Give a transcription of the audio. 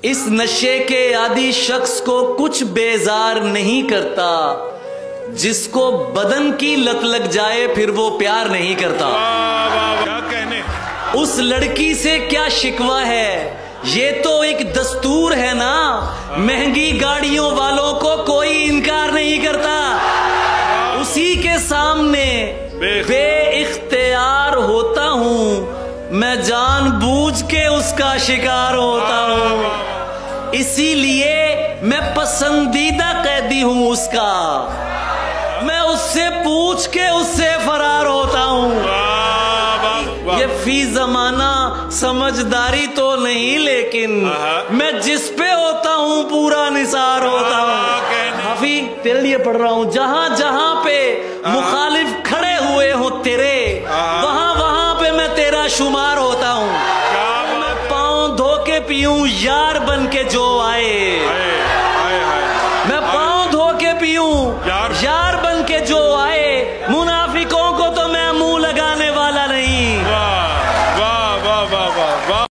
اس نشے کے عادی شخص کو کچھ بیزار نہیں کرتا، جس کو بدن کی لت لگ جائے پھر وہ پیار نہیں کرتا۔ کیا کہنے، اس لڑکی سے کیا شکوہ ہے، یہ تو ایک دستور ہے نا، مہنگی گاڑیوں والوں کو کوئی انکار نہیں کرتا، اسی کے سامنے بے اختیار ہوتا ہوں، میں جان بوجھ کے اس کا شکار ہوتا ہوں، اسی لیے میں پسندیدہ قیدی ہوں اس کا، میں اس سے پوچھ کے اس سے فرار ہوتا ہوں۔ یہ فی زمانہ سمجھداری تو نہیں، لیکن میں جس پہ ہوتا ہوں پورا نثار ہوتا ہوں۔ حافی تیرے لیے پڑھ رہا ہوں، جہاں جہاں پہ مخالف کھڑے ہوئے ہوں تیرے، وہاں وہاں پہ میں تیرا شمار ہوتا ہوں، میں پاؤں دھو کے پیوں یار بن کے جو آئے، میں پاؤں دھو کے پیوں یار